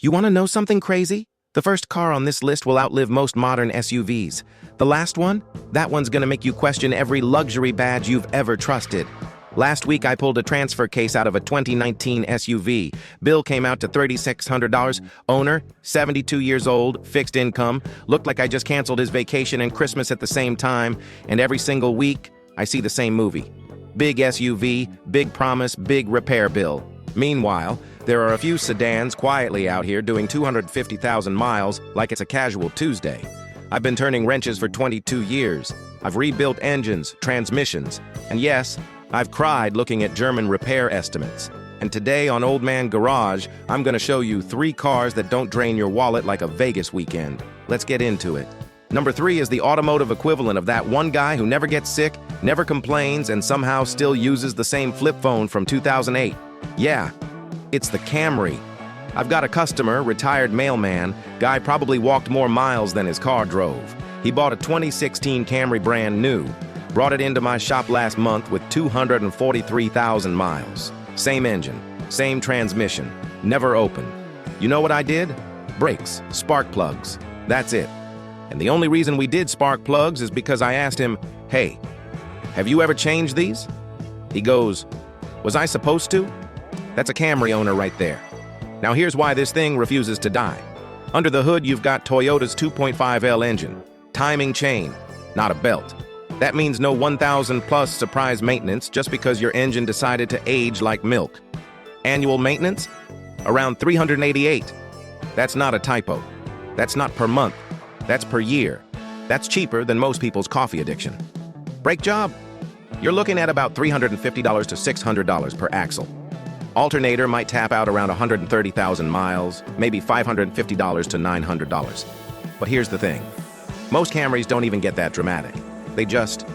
You want to know something crazy? The first car on this list will outlive most modern SUVs. The last one? That one's gonna make you question every luxury badge you've ever trusted. Last week, I pulled a transfer case out of a 2019 SUV. Bill came out to $3,600. Owner, 72 years old, fixed income. Looked like I just canceled his vacation and Christmas at the same time. And every single week, I see the same movie. Big SUV, big promise, big repair bill. Meanwhile, there are a few sedans quietly out here doing 250,000 miles like it's a casual Tuesday. I've been turning wrenches for 22 years. I've rebuilt engines, transmissions, and yes, I've cried looking at German repair estimates. And today on Old Man Garage, I'm gonna show you 3 cars that don't drain your wallet like a Vegas weekend. Let's get into it. Number 3 is the automotive equivalent of that one guy who never gets sick, never complains, and somehow still uses the same flip phone from 2008. Yeah, it's the Camry. I've got a customer, retired mailman. Guy probably walked more miles than his car drove. He bought a 2016 Camry brand new. Brought it into my shop last month with 243,000 miles. Same engine, same transmission, never open. You know what I did? Brakes, spark plugs. That's it. And the only reason we did spark plugs is because I asked him, "Hey, have you ever changed these?" He goes, "Was I supposed to?" That's a Camry owner right there. Now here's why this thing refuses to die. Under the hood, you've got Toyota's 2.5L engine. Timing chain, not a belt. That means no 1,000+ surprise maintenance just because your engine decided to age like milk. Annual maintenance? Around 388. That's not a typo. That's not per month. That's per year. That's cheaper than most people's coffee addiction. Brake job? You're looking at about $350 to $600 per axle. Alternator might tap out around 130,000 miles, maybe $550 to $900. But here's the thing. Most Camrys don't even get that dramatic. They just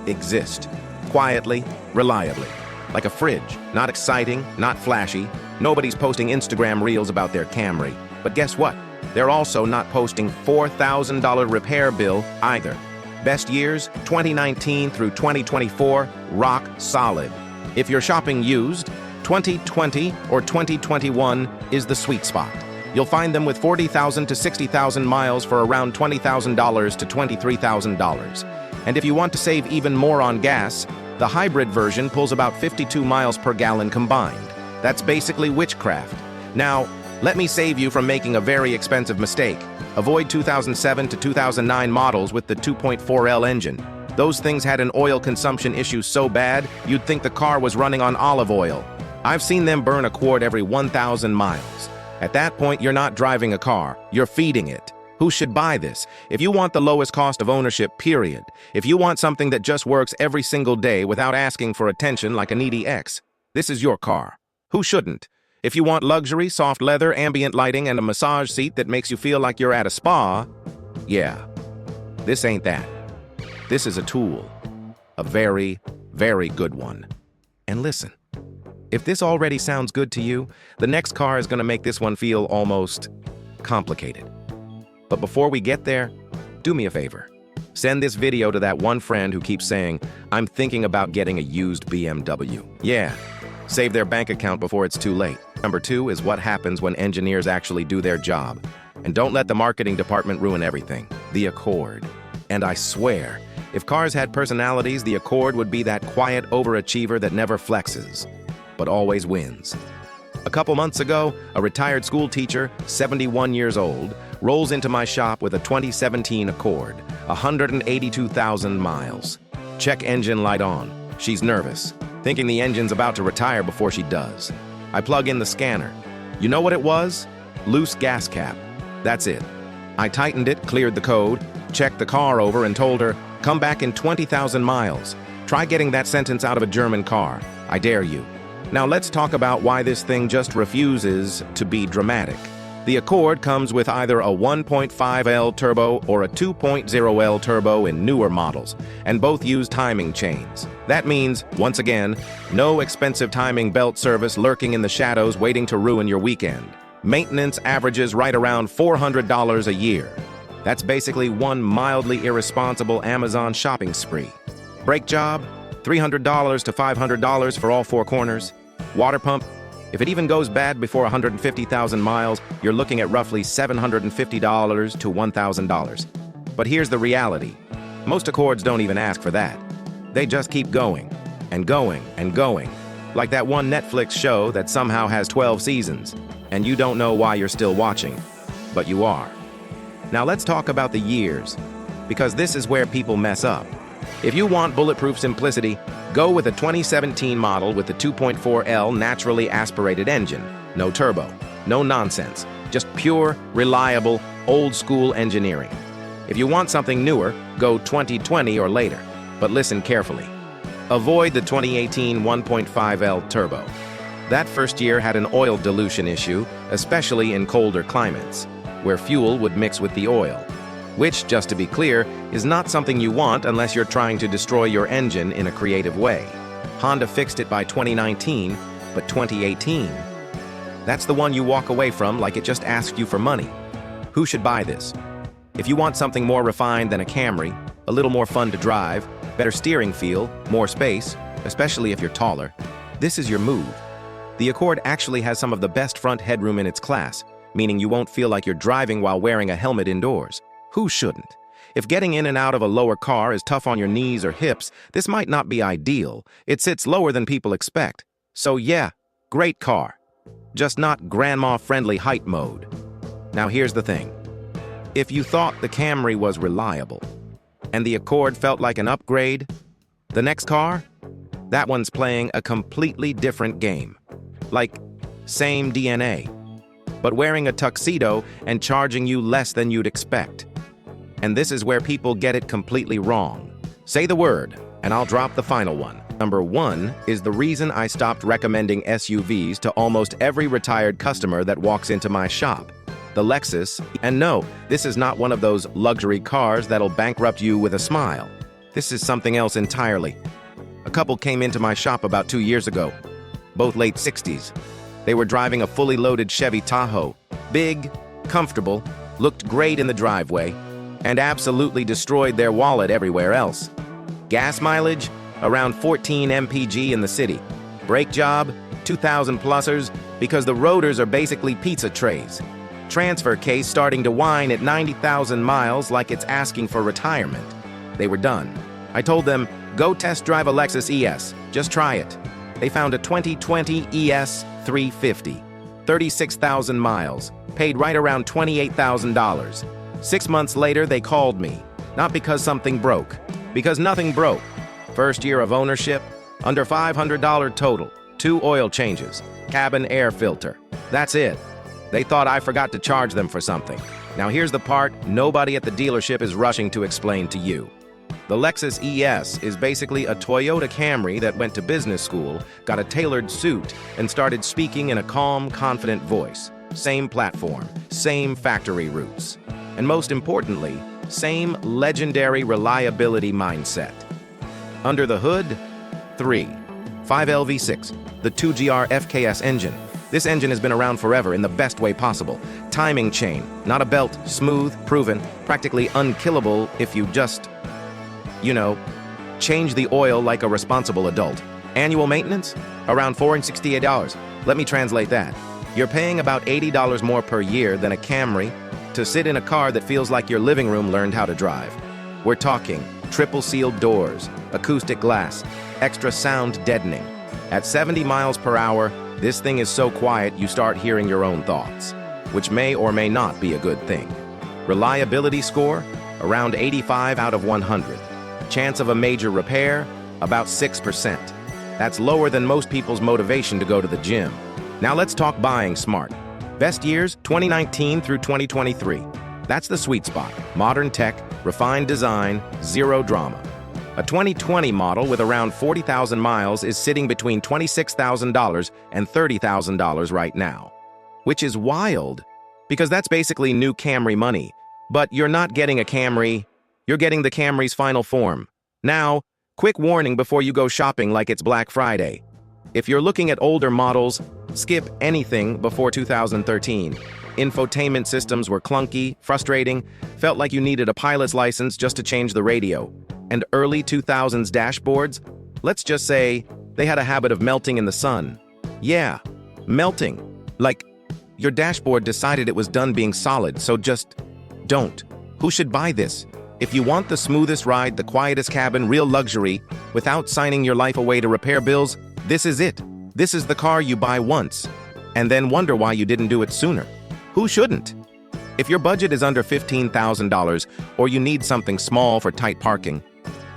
exist, quietly, reliably, like a fridge. Not exciting, not flashy. Nobody's posting Instagram reels about their Camry. But guess what? They're also not posting $4,000 repair bill either. Best years, 2019 through 2024, rock solid. If you're shopping used, 2020 or 2021 is the sweet spot. You'll find them with 40,000 to 60,000 miles for around $20,000 to $23,000. And if you want to save even more on gas, the hybrid version pulls about 52 miles per gallon combined. That's basically witchcraft. Now, let me save you from making a very expensive mistake. Avoid 2007 to 2009 models with the 2.4L engine. Those things had an oil consumption issue so bad, you'd think the car was running on olive oil. I've seen them burn a quart every 1,000 miles. At that point, you're not driving a car, you're feeding it. Who should buy this? If you want the lowest cost of ownership, period. If you want something that just works every single day without asking for attention like a needy ex, this is your car. Who shouldn't? If you want luxury, soft leather, ambient lighting, and a massage seat that makes you feel like you're at a spa, yeah, this ain't that. This is a tool. A very, very good one. And listen, if this already sounds good to you, the next car is going to make this one feel almost complicated. But before we get there, do me a favor. Send this video to that one friend who keeps saying, "I'm thinking about getting a used BMW." Yeah, save their bank account before it's too late. Number 2 is what happens when engineers actually do their job. And don't let the marketing department ruin everything. The Accord. And I swear, if cars had personalities, the Accord would be that quiet overachiever that never flexes, but always wins. A couple months ago, a retired school teacher, 71 years old, rolls into my shop with a 2017 Accord, 182,000 miles. Check engine light on. She's nervous, thinking the engine's about to retire before she does. I plug in the scanner. You know what it was? Loose gas cap. That's it. I tightened it, cleared the code, checked the car over and told her, "Come back in 20,000 miles. Try getting that sentence out of a German car. I dare you." Now let's talk about why this thing just refuses to be dramatic. The Accord comes with either a 1.5L turbo or a 2.0L turbo in newer models, and both use timing chains. That means, once again, no expensive timing belt service lurking in the shadows waiting to ruin your weekend. Maintenance averages right around $400 a year. That's basically one mildly irresponsible Amazon shopping spree. Brake job? $300 to $500 for all 4 corners. Water pump? If it even goes bad before 150,000 miles, you're looking at roughly $750 to $1,000. But here's the reality. Most Accords don't even ask for that. They just keep going, and going, and going. Like that one Netflix show that somehow has 12 seasons, and you don't know why you're still watching, but you are. Now let's talk about the years, because this is where people mess up. If you want bulletproof simplicity, go with a 2017 model with the 2.4L naturally aspirated engine. No turbo, no nonsense, just pure, reliable, old-school engineering. If you want something newer, go 2020 or later, but listen carefully. Avoid the 2018 1.5L turbo. That first year had an oil dilution issue, especially in colder climates, where fuel would mix with the oil, which, just to be clear, is not something you want unless you're trying to destroy your engine in a creative way. Honda fixed it by 2019, but 2018? That's the one you walk away from like it just asked you for money. Who should buy this? If you want something more refined than a Camry, a little more fun to drive, better steering feel, more space, especially if you're taller, this is your move. The Accord actually has some of the best front headroom in its class, meaning you won't feel like you're driving while wearing a helmet indoors. Who shouldn't? If getting in and out of a lower car is tough on your knees or hips, this might not be ideal. It sits lower than people expect. So yeah, great car. Just not grandma-friendly height mode. Now here's the thing. If you thought the Camry was reliable, and the Accord felt like an upgrade, the next car? That one's playing a completely different game. Like, same DNA, but wearing a tuxedo and charging you less than you'd expect. And this is where people get it completely wrong. Say the word, and I'll drop the final one. Number 1 is the reason I stopped recommending SUVs to almost every retired customer that walks into my shop. The Lexus, and no, this is not one of those luxury cars that'll bankrupt you with a smile. This is something else entirely. A couple came into my shop about 2 years ago, both late 60s. They were driving a fully loaded Chevy Tahoe, big, comfortable, looked great in the driveway, and absolutely destroyed their wallet everywhere else. Gas mileage, around 14 mpg in the city. Brake job, 2,000 plusers, because the rotors are basically pizza trays. Transfer case starting to whine at 90,000 miles like it's asking for retirement. They were done. I told them, go test drive a Lexus ES, just try it. They found a 2020 ES 350, 36,000 miles, paid right around $28,000. 6 months later, they called me, not because something broke, because nothing broke. First year of ownership, under $500 total, 2 oil changes, cabin air filter. That's it. They thought I forgot to charge them for something. Now here's the part nobody at the dealership is rushing to explain to you. The Lexus ES is basically a Toyota Camry that went to business school, got a tailored suit, and started speaking in a calm, confident voice. Same platform, same factory roots. And most importantly, same legendary reliability mindset. Under the hood, 5L V6, the 2GR FKS engine. This engine has been around forever in the best way possible. Timing chain, not a belt, smooth, proven, practically unkillable if you just, change the oil like a responsible adult. Annual maintenance? Around $468. Let me translate that. You're paying about $80 more per year than a Camry to sit in a car that feels like your living room learned how to drive. We're talking triple sealed doors, acoustic glass, extra sound deadening. At 70 miles per hour, this thing is so quiet you start hearing your own thoughts, which may or may not be a good thing. Reliability score? Around 85 out of 100. Chance of a major repair? About 6%. That's lower than most people's motivation to go to the gym. Now let's talk buying smart. Best years, 2019 through 2023. That's the sweet spot. Modern tech, refined design, zero drama. A 2020 model with around 40,000 miles is sitting between $26,000 and $30,000 right now. Which is wild, because that's basically new Camry money. But you're not getting a Camry, you're getting the Camry's final form. Now, quick warning before you go shopping like it's Black Friday. If you're looking at older models, skip anything before 2013. Infotainment systems were clunky, frustrating, felt like you needed a pilot's license just to change the radio. And early 2000s dashboards, let's just say, they had a habit of melting in the sun. Yeah, melting. Like, your dashboard decided it was done being solid, so just don't. Who should buy this? If you want the smoothest ride, the quietest cabin, real luxury, without signing your life away to repair bills, this is it. This is the car you buy once, and then wonder why you didn't do it sooner. Who shouldn't? If your budget is under $15,000 or you need something small for tight parking,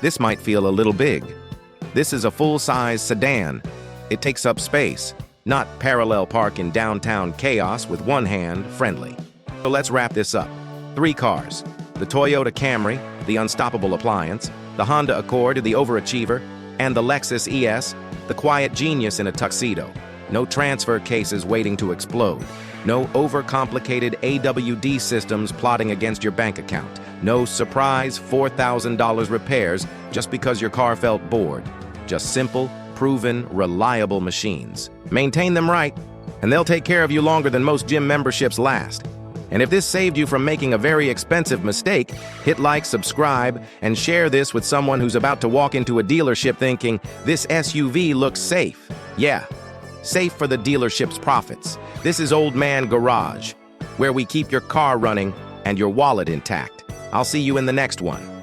this might feel a little big. This is a full-size sedan. It takes up space, not parallel park in downtown chaos with one hand friendly. So let's wrap this up. 3 cars: the Toyota Camry, the unstoppable appliance, the Honda Accord, the overachiever, and the Lexus ES, the quiet genius in a tuxedo. No transfer cases waiting to explode. No overcomplicated AWD systems plotting against your bank account. No surprise $4,000 repairs just because your car felt bored. Just simple, proven, reliable machines. Maintain them right, and they'll take care of you longer than most gym memberships last. And if this saved you from making a very expensive mistake, hit like, subscribe, and share this with someone who's about to walk into a dealership thinking, this SUV looks safe. Yeah, safe for the dealership's profits. This is Old Man Garage, where we keep your car running and your wallet intact. I'll see you in the next one.